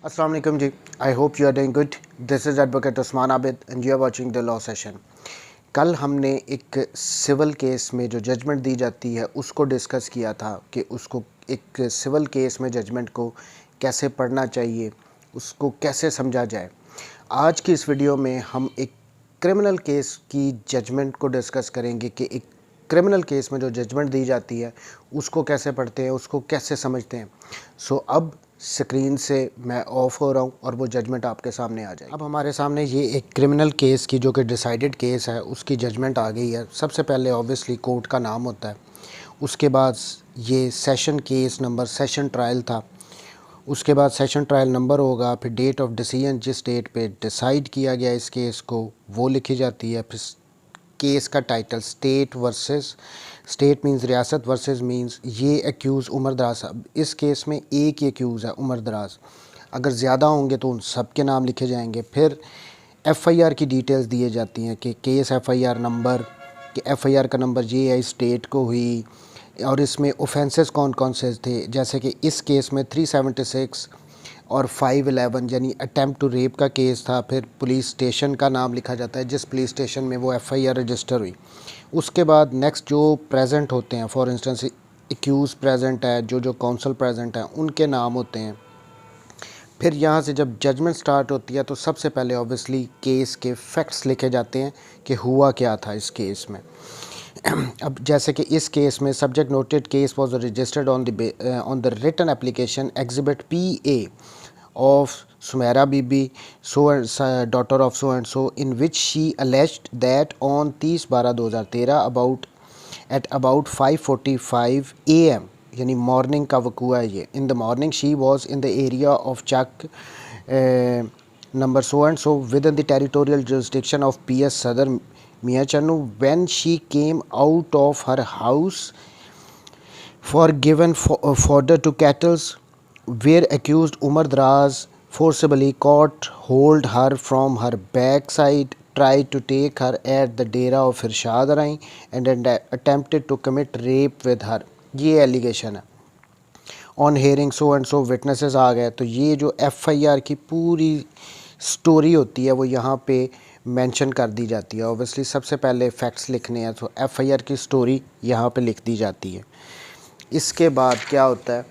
अस्सलाम वालेकुम जी। I hope you are doing good. This is advocate Usman Abid and you are watching the law session. कल हमने एक सिविल केस में जो जजमेंट दी जाती है उसको डिस्कस किया था कि उसको एक सिविल केस में जजमेंट को कैसे पढ़ना चाहिए, उसको कैसे समझा जाए। आज की इस वीडियो में हम एक क्रिमिनल केस की जजमेंट को डिस्कस करेंगे कि एक क्रिमिनल केस में जो जजमेंट दी जाती है उसको कैसे पढ़ते हैं, उसको कैसे समझते हैं। सो अब स्क्रीन से मैं ऑफ हो रहा हूँ और वो जजमेंट आपके सामने आ जाएगी। अब हमारे सामने ये एक क्रिमिनल केस की जो कि डिसाइडेड केस है उसकी जजमेंट आ गई है। सबसे पहले ऑब्वियसली कोर्ट का नाम होता है, उसके बाद ये session case number session trial था, उसके बाद सेशन ट्रायल नंबर होगा, फिर डेट ऑफ डिसीजन जिस डेट पे डिसाइड किया गया इस केस को वो लिखी जाती है, फिर केस का title state versus, state means रियासत, वर्सेस मींस ये एक्यूज़ उमर दराज साहब। इस केस में एक ही एक्यूज़ है उमर दराज, अगर ज़्यादा होंगे तो उन सब के नाम लिखे जाएंगे। फिर एफ़आईआर की डिटेल्स दिए जाती हैं कि केस एफ़आईआर नंबर, कि एफ़आईआर का नंबर ये है, स्टेट को हुई, और इसमें ऑफेंसेस कौन कौन से थे। जैसे कि इस केस में 376 और 511 यानी अटैम्प्ट टू रेप का केस था। फिर पुलिस स्टेशन का नाम लिखा जाता है जिस पुलिस स्टेशन में वो एफ़आईआर रजिस्टर हुई। उसके बाद नेक्स्ट जो प्रेजेंट होते हैं, फॉर इंस्टेंस एक्यूज़ प्रेजेंट है, जो काउंसल प्रेजेंट है, उनके नाम होते हैं। फिर यहाँ से जब जजमेंट स्टार्ट होती है तो सबसे पहले ऑब्वियसली केस के फैक्ट्स लिखे जाते हैं कि हुआ क्या था इस केस में। अब जैसे कि इस केस में subject noted case was registered on the written application exhibit PA of Sumaira Bibi, daughter of so and so, in which she alleged that on 30/12/2013 about 5:45 AM, यानी मॉर्निंग का वकूआ है ये, in the morning she was in the area of Chak number so and so within the territorial jurisdiction of PS Sadar Mia Channu when she came out of her house for given fodder to cattle, where accused Umar Draz forcibly caught hold her from her backside, tried to take her at the Dera of Irshad Rai and attempted to commit rape with her। ये allegation है। On hearing so and so witnesses आ गए। तो ये जो FIR की पूरी story होती है वो यहाँ पे मेंशन कर दी जाती है। ऑब्वियसली सबसे पहले फैक्ट्स लिखने हैं तो एफ़आईआर की स्टोरी यहाँ पे लिख दी जाती है। इसके बाद क्या होता है,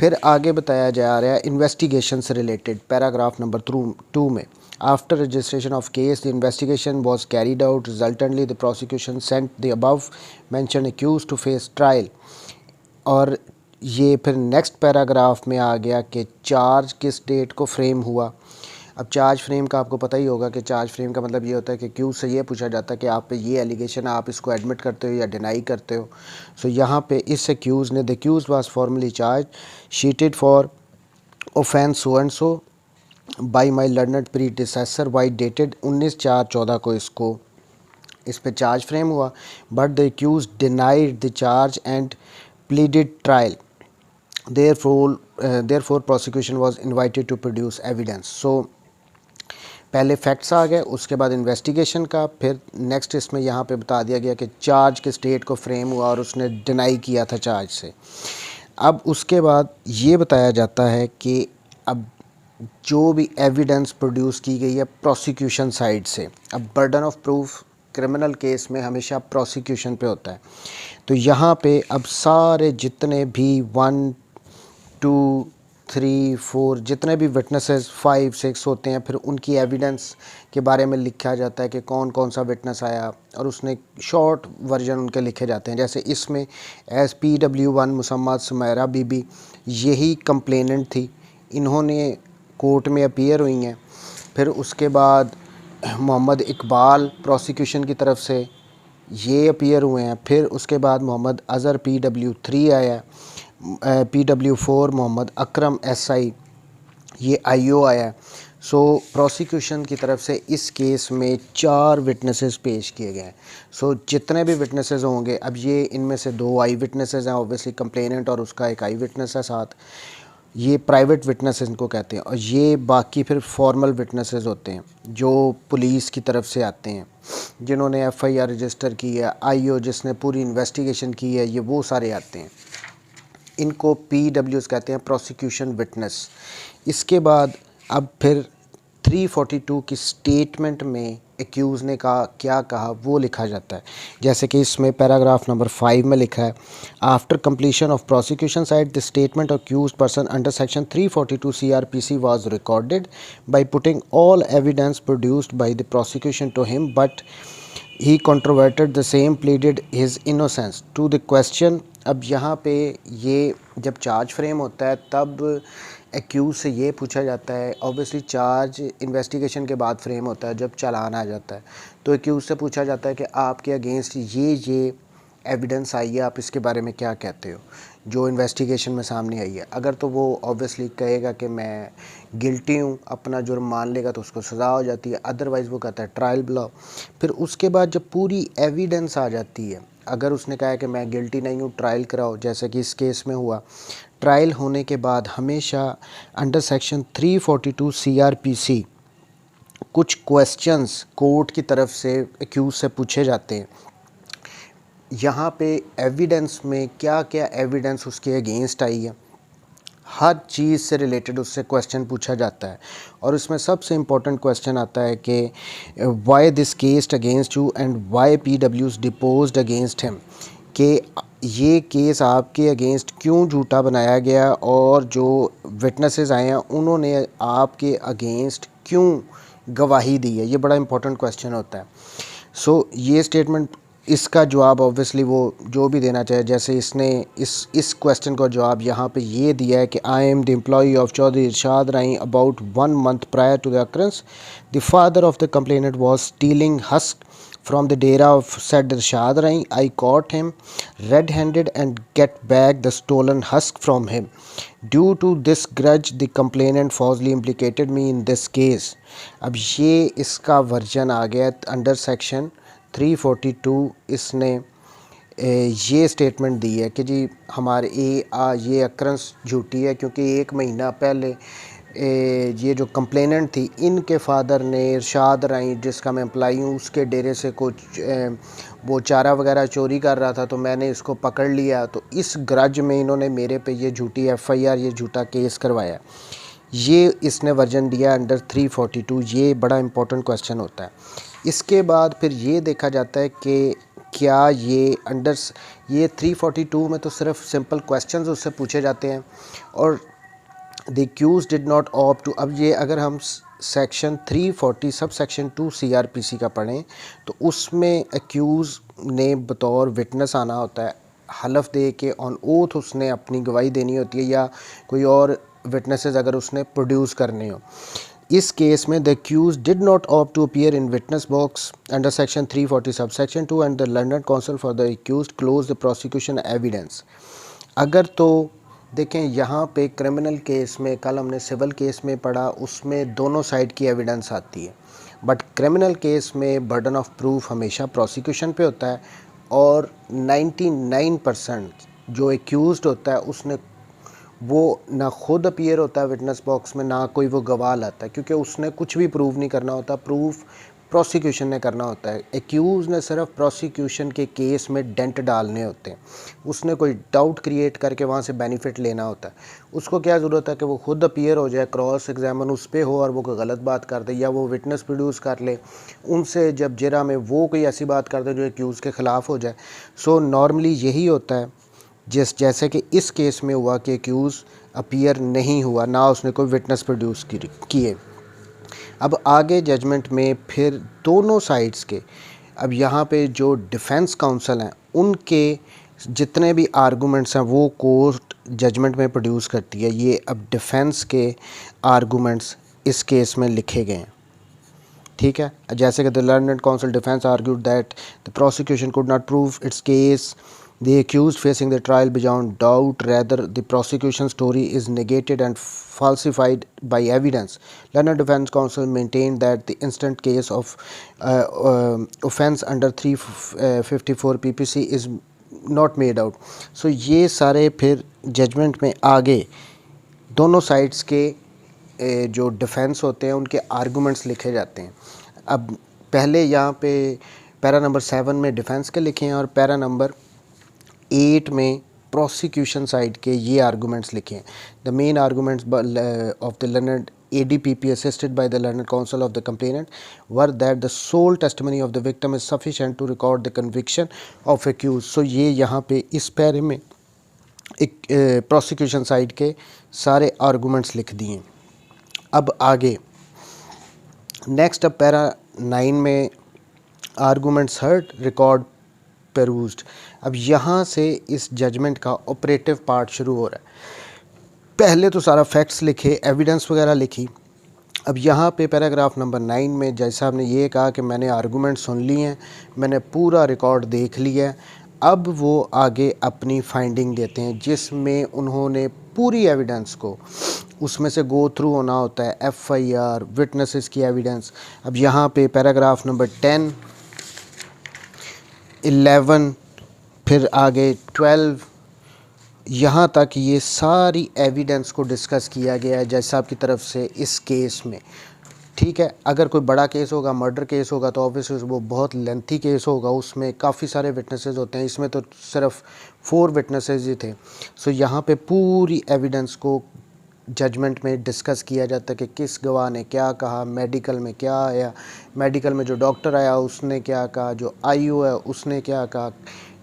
फिर आगे बताया जा रहा है इन्वेस्टिगेशन से रिलेटेड। पैराग्राफ नंबर 2 में, after registration of case the investigation was carried out, resultantly the prosecution sent the above mention accused to face trial. और ये फिर नेक्स्ट पैराग्राफ में आ गया कि चार्ज किस डेट को फ्रेम हुआ। अब चार्ज फ्रेम का आपको पता ही होगा कि चार्ज फ्रेम का मतलब ये होता है कि क्यों से ये पूछा जाता है कि आप पे ये एलिगेशन है, आप इसको एडमिट करते हो या डिनाई करते हो। सो यहाँ पे इस एक्यूज़ ने, the accused was formally charge sheeted for offence so and so by my learned predecessor vide dated 19/4/14 को इसको इस पे चार्ज फ्रेम हुआ। But the accused denied the charge and pleaded trial, therefore prosecution was invited to produce evidence। so पहले facts आ गए, उसके बाद इन्वेस्टिगेशन का, फिर नेक्स्ट इसमें यहाँ पे बता दिया गया कि चार्ज किस डेट को फ्रेम हुआ और उसने डिनाई किया था चार्ज से। अब उसके बाद ये बताया जाता है कि अब जो भी एविडेंस प्रोड्यूस की गई है प्रोसिक्यूशन साइड से, अब burden of proof criminal case में हमेशा प्रोसिक्यूशन पे होता है। तो यहाँ पे अब सारे जितने भी 1 2 3 4 जितने भी विटनेसेस 5 6 होते हैं, फिर उनकी एविडेंस के बारे में लिखा जाता है कि कौन कौन सा विटनेस आया और उसने शॉर्ट वर्जन उनके लिखे जाते हैं। जैसे इसमें एस PW1 मुसम्मद सुमैरा बीबी यही कंप्लेनेंट थी, इन्होंने कोर्ट में अपीयर हुई हैं। फिर उसके बाद मोहम्मद इकबाल प्रोसिक्यूशन की तरफ से ये अपीयर हुए हैं। फिर उसके बाद मोहम्मद अज़हर PW3 आया, PW4 मोहम्मद अकरम SI ये IO आया। सो प्रोसिक्यूशन की तरफ से इस केस में 4 विटनेसेस पेश किए गए हैं। सो जितने भी विटनेसेस होंगे, अब ये इनमें से 2 आई विटनेसेस हैं, ऑब्वियसली कंप्लेनेंट और उसका एक आई विटनेस है साथ, ये प्राइवेट विटनेसेस इनको कहते हैं। और ये बाकी फिर फॉर्मल विटनेसेस होते हैं जो पुलिस की तरफ से आते हैं, जिन्होंने FIR रजिस्टर की है, IO जिसने पूरी इन्वेस्टिगेशन की है, ये वो सारे आते हैं। इनको PWs कहते हैं, प्रोसिक्यूशन विटनेस। इसके बाद अब फिर 342 की स्टेटमेंट में एक्यूज़ ने क्या कहा वो लिखा जाता है। जैसे कि इसमें पैराग्राफ नंबर 5 में लिखा है, after completion of prosecution side the statement of accused person under section 342 CRPC was recorded by putting all evidence produced by the prosecution to him but he controverted the same, pleaded his innocence to the question. अब यहाँ पे ये जब charge frame होता है तब accused से ये पूछा जाता है, ऑब्वियसली चार्ज इन्वेस्टिगेशन के बाद फ्रेम होता है जब चालान आ जाता है, तो एक्यूज से पूछा जाता है कि आपके अगेंस्ट ये एविडेंस आई है, आप इसके बारे में क्या कहते हो जो इन्वेस्टिगेशन में सामने आई है। अगर तो वो ऑब्वियसली कहेगा कि मैं गिल्टी हूँ, अपना जुर्म मान लेगा तो उसको सज़ा हो जाती है, अदरवाइज़ वो कहता है ट्रायल बुलाओ। फिर उसके बाद जब पूरी एविडेंस आ जाती है, अगर उसने कहा है कि मैं गिल्टी नहीं हूँ, ट्रायल कराओ, जैसे कि इस केस में हुआ, ट्रायल होने के बाद हमेशा अंडर सेक्शन 342 CRPC कुछ क्वेश्चंस कोर्ट की तरफ से एक्यूज से पूछे जाते हैं। यहाँ पे एविडेंस में क्या क्या एविडेंस उसके अगेंस्ट आई है, हर चीज़ से रिलेटेड उससे क्वेश्चन पूछा जाता है। और इसमें सबसे इम्पोर्टेंट क्वेश्चन आता है कि why this case against you and why PWs deposed against him, कि ये केस आपके अगेंस्ट क्यों झूठा बनाया गया और जो विटनेसेस आए हैं उन्होंने आपके अगेंस्ट क्यों गवाही दी है। ये बड़ा इंपॉर्टेंट क्वेश्चन होता है। सो ये स्टेटमेंट, इसका जवाब ऑब्वियसली वो जो भी देना चाहे, जैसे इसने इस क्वेश्चन का जवाब यहाँ पे ये दिया है कि I am the employee of Chaudhry Irshad Rai, about 1 month prior to the occurrence the father of the complainant was stealing husk from the dera of said Irshad Rai. I caught him red-handed and get back the stolen husk from him. Due to this grudge, the complainant falsely implicated me in this case. अब ये इसका version आ गया under section 342। इसने ये statement दी है कि जी हमारे ये अक्रंस झूठी है क्योंकि 1 महीना पहले ये जो कंप्लेनेंट थी, इनके फादर ने इरशाद राई, जिसका मैं एम्प्लाई हूँ, उसके डेरे से कुछ वो चारा वगैरह चोरी कर रहा था, तो मैंने इसको पकड़ लिया, तो इस ग्रज में इन्होंने मेरे पे ये झूठी FIR, ये झूठा केस करवाया। ये इसने वर्जन दिया अंडर 342। ये बड़ा इंपॉर्टेंट क्वेश्चन होता है। इसके बाद फिर ये देखा जाता है कि क्या ये अंडर ये 342 में तो सिर्फ सिंपल क्वेश्चंस उससे पूछे जाते हैं और the accused did not opt to. अब ये अगर हम सेक्शन 340 सब सेक्शन 2 CRPC का पढ़ें तो उसमें एक्यूज़ ने बतौर विटनेस आना होता है, हलफ दे के ऑन ओथ उसने अपनी गवाही देनी होती है या कोई और विटनेसेस अगर उसने प्रोड्यूस करने हो। इस केस में the accused did not opt to appear in witness box under section 340 sub section 2 and the learned counsel for the accused close the prosecution evidence. अगर तो देखें यहाँ पे क्रिमिनल केस में, कल हमने सिविल केस में पढ़ा, उसमें दोनों साइड की एविडेंस आती है, बट क्रिमिनल केस में बर्डन ऑफ प्रूफ हमेशा प्रोसिक्यूशन पे होता है और 99% जो एक्यूज्ड होता है उसने वो ना खुद अपीयर होता है विटनेस बॉक्स में, ना कोई वो गवाह लाता है, क्योंकि उसने कुछ भी प्रूव नहीं करना होता, प्रूफ प्रोसिक्यूशन ने करना होता है। एक्यूज़ ने सिर्फ प्रोसिक्यूशन के केस में डेंट डालने होते हैं, उसने कोई डाउट क्रिएट करके वहाँ से बेनिफिट लेना होता है। उसको क्या ज़रूरत है कि वो खुद अपीयर हो जाए, क्रॉस एग्जामन उस पर हो और वो कोई गलत बात कर दे, या वो विटनेस प्रोड्यूस कर ले, उनसे जब जिरा में वो कोई ऐसी बात कर दे जो एक्यूज़ के ख़िलाफ़ हो जाए। सो नॉर्मली यही होता है, जैसे कि इस केस में हुआ कि एक्यूज़ अपीयर नहीं हुआ, ना उसने कोई विटनेस प्रोड्यूस किए। अब आगे जजमेंट में फिर दोनों साइड्स के, अब यहाँ पे जो डिफेंस काउंसिल हैं उनके जितने भी आर्गूमेंट्स हैं वो कोर्ट जजमेंट में प्रोड्यूस करती है। ये अब डिफेंस के आर्गूमेंट्स इस केस में लिखे गए हैं, ठीक है। जैसे कि the learned council defence argued that the prosecution could not prove it's case, the accused facing the trial beyond doubt, rather the prosecution story is negated and falsified by evidence. London Defence Counsel maintained that the instant case of offence under 354 PPC is not made out. So ये सारे फिर judgement में आगे दोनों sides के जो defence होते हैं उनके आर्गूमेंट्स लिखे जाते हैं। अब पहले यहाँ पे पैरा नंबर 7 में डिफेंस के लिखे हैं और पैरा नंबर 8 में प्रोसिक्यूशन साइड के ये आर्गूमेंट्स लिखे हैं। The main arguments of the learned ADPP assisted by the learned counsel of the complainant were that the sole testimony of the victim is sufficient to record the conviction of accused। So ये यहाँ पे इस पैरे में एक prosecution side के सारे arguments लिख दिए। अब आगे नेक्स्ट, अब पैरा 9 में आर्गूमेंट्स हर्ड रिकॉर्ड पेरूज्ड। अब यहाँ से इस जजमेंट का ऑपरेटिव पार्ट शुरू हो रहा है। पहले तो सारा फैक्ट्स लिखे, एविडेंस वगैरह लिखी। अब यहाँ पे पैराग्राफ नंबर 9 में जज साहब ने ये कहा कि मैंने आर्गूमेंट सुन लिए हैं, मैंने पूरा रिकॉर्ड देख लिया है। अब वो आगे अपनी फाइंडिंग देते हैं जिसमें उन्होंने पूरी एविडेंस को उसमें से गो थ्रू होना होता है, FIR, विटनेसेस की एविडेंस। अब यहाँ पे पैराग्राफ नंबर 10, 11 फिर आगे 12 यहाँ तक ये सारी एविडेंस को डिस्कस किया गया है जज साहब की तरफ से इस केस में। ठीक है, अगर कोई बड़ा केस होगा, मर्डर केस होगा, तो ऑब्वियसली वो बहुत लेंथी केस होगा, उसमें काफ़ी सारे विटनेसेस होते हैं। इसमें तो सिर्फ 4 विटनेसेस ही थे। सो यहाँ पे पूरी एविडेंस को जजमेंट में डिस्कस किया जाता है कि किस गवाह ने क्या कहा, मेडिकल में क्या आया, मेडिकल में जो डॉक्टर आया उसने क्या कहा, जो IO है उसने क्या कहा,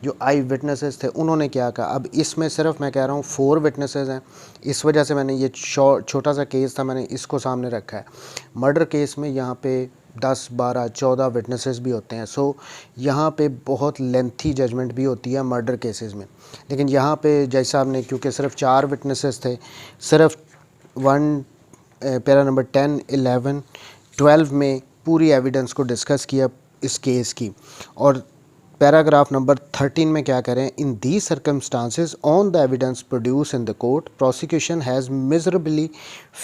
जो आई विटनेसेस थे उन्होंने क्या कहा। अब इसमें सिर्फ मैं कह रहा हूँ 4 विटनेसेस हैं, इस वजह से मैंने ये छोटा सा केस था, मैंने इसको सामने रखा है। मर्डर केस में यहाँ पे 10, 12, 14 विटनेसेस भी होते हैं। सो यहाँ पे बहुत लेंथी जजमेंट भी होती है मर्डर केसेस में। लेकिन यहाँ पे जज साहब ने क्योंकि सिर्फ 4 विटनेसेस थे, सिर्फ पैरा नंबर 10, 11, 12 में पूरी एविडेंस को डिस्कस किया इस केस की। और पैराग्राफ नंबर 13 में क्या करें, in these circumstances on the evidence produce in the court prosecution has miserably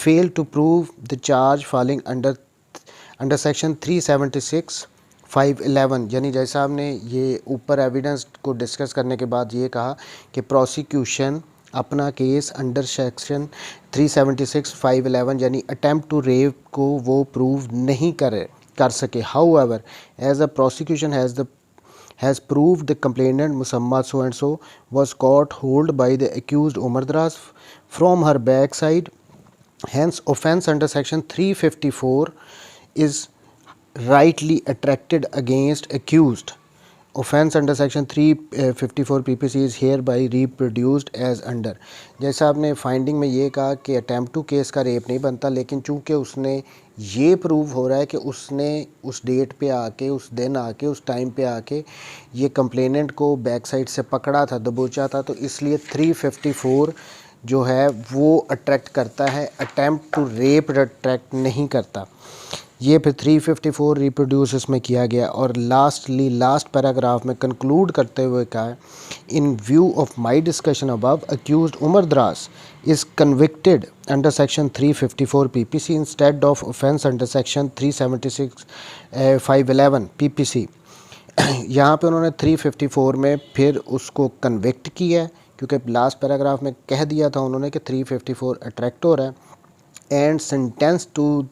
failed to prove the charge falling under section 376 511। यानी जज साहब ने ये ऊपर एविडेंस को डिस्कस करने के बाद ये कहा कि प्रोसिक्यूशन अपना केस अंडर सेक्शन 376 511 यानी अटेम्प्ट टू रेप को वो प्रूव नहीं कर सके। However as a prosecution has proved the complainant Musamma so and so was caught hold by the accused Umar Dras from her backside, hence offence under section 354 is rightly attracted against accused. Offence under section 354 PPC is hereby reproduced as under। जैसा आपने finding में ये कहा कि attempt to case का rape नहीं बनता, लेकिन चूंकि उसने ये प्रूव हो रहा है कि उसने उस डेट पे आके, उस दिन आके, उस टाइम पे आके ये कंप्लेनेंट को बैक साइड से पकड़ा था, दबोचा था, तो इसलिए 354 जो है वो अट्रैक्ट करता है, अटैम्प्ट टू रेप अट्रैक्ट नहीं करता। ये फिर 354 रिप्रोड्यूस इसमें किया गया। और लास्ट पैराग्राफ में कंक्लूड करते हुए कहा है, in view of my discussion above accused Umar Daras is convicted under section 354 PPC instead of offence under section 376 511 PPC। यहाँ पे उन्होंने 354 में फिर उसको कन्विक्ट किया है, क्योंकि लास्ट पैराग्राफ में कह दिया था उन्होंने कि 354 अट्रैक्ट हो रहा है। And sentence to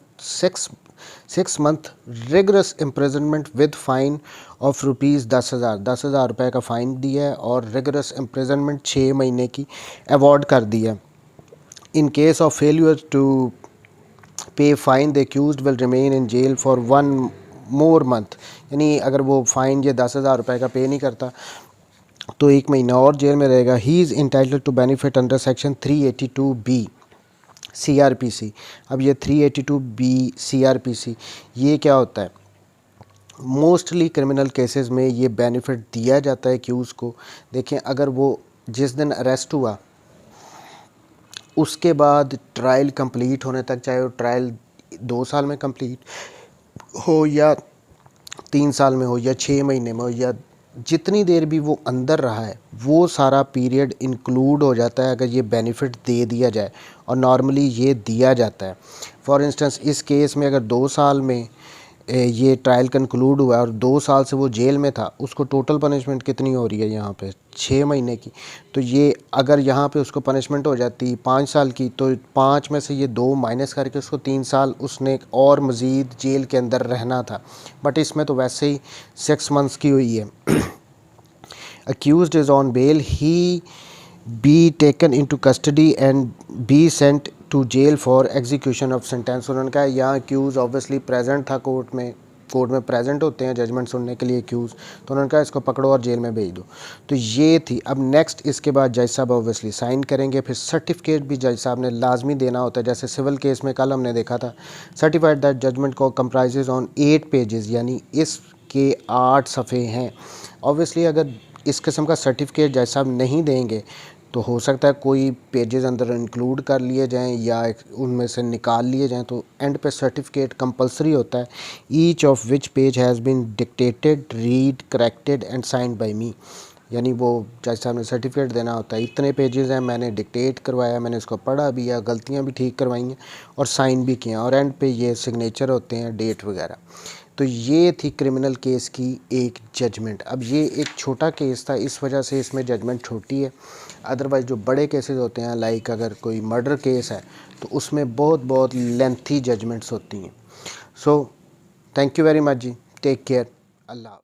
6 month rigorous imprisonment with fine of ₹10,000 रुपये का फ़ाइन दिया है और रिगरस इम्प्रिजनमेंट 6 महीने की अवॉर्ड कर दिया है। In case of failure to pay fine the accused will remain in jail for 1 more month। यानी अगर वो फ़ाइन ये 10,000 रुपये का पे नहीं करता तो 1 महीना और जेल में रहेगा। He is entitled to benefit under section 382B CRPC। अब ये 382B CRPC ये क्या होता है? मोस्टली क्रिमिनल केसेस में ये बेनिफिट दिया जाता है एक्यूज़ को। देखें, अगर वो जिस दिन अरेस्ट हुआ उसके बाद ट्रायल कंप्लीट होने तक, चाहे वो ट्रायल 2 साल में कंप्लीट हो या 3 साल में हो या 6 महीने में हो या जितनी देर भी वो अंदर रहा है, वो सारा पीरियड इंक्लूड हो जाता है अगर ये बेनिफिट दे दिया जाए, और नॉर्मली ये दिया जाता है। फॉर इंस्टेंस इस केस में अगर 2 साल में ये ट्रायल कंक्लूड हुआ और 2 साल से वो जेल में था, उसको टोटल पनिशमेंट कितनी हो रही है यहाँ पे? 6 महीने की। तो ये अगर यहाँ पे उसको पनिशमेंट हो जाती 5 साल की, तो 5 में से ये 2 माइनस करके उसको 3 साल उसने और मज़ीद जेल के अंदर रहना था। बट इसमें तो वैसे ही 6 months की हुई है। Accused is on bail, he be taken into custody and be sent to jail for execution of sentence. उन्होंने कहा यहाँ अक्यूज़ ऑब्वियसली प्रेजेंट था कोर्ट में प्रेजेंट होते हैं जजमेंट सुनने के लिए अक्यूज़, तो उन्होंने कहा इसको पकड़ो और जेल में भेज दो। तो ये थी। अब नेक्स्ट इसके बाद जज साहब ऑब्वियसली साइन करेंगे, फिर सर्टिफिकेट भी जज साहब ने लाजमी देना होता है। जैसे सिविल केस में कल हमने देखा था, सर्टिफाइड दैट जजमेंट को कंप्राइजेज ऑन 8 पेजेस, यानी इसके 8 सफ़े हैं। ऑब्वियसली अगर इस किस्म का सर्टिफिकेट जज साहब नहीं देंगे तो हो सकता है कोई पेजेस अंदर इंक्लूड कर लिए जाएं या उनमें से निकाल लिए जाएं, तो एंड पे सर्टिफिकेट कंपलसरी होता है। Each of which page has been dictated, read, corrected and signed by me, यानी वो जज साहब ने सर्टिफिकेट देना होता है इतने पेजेस हैं, मैंने डिक्टेट करवाया, मैंने इसको पढ़ा भी या गलतियाँ भी ठीक करवाई हैं और साइन भी किए हैं, और एंड पे ये सिग्नेचर होते हैं, डेट वगैरह। तो ये थी क्रिमिनल केस की एक जजमेंट। अब ये एक छोटा केस था, इस वजह से इसमें जजमेंट छोटी है। अदरवाइज़ जो बड़े केसेस होते हैं, लाइक अगर कोई मर्डर केस है तो उसमें बहुत लेंथी जजमेंट्स होती हैं। So thank you very much जी, टेक केयर, अल्लाह।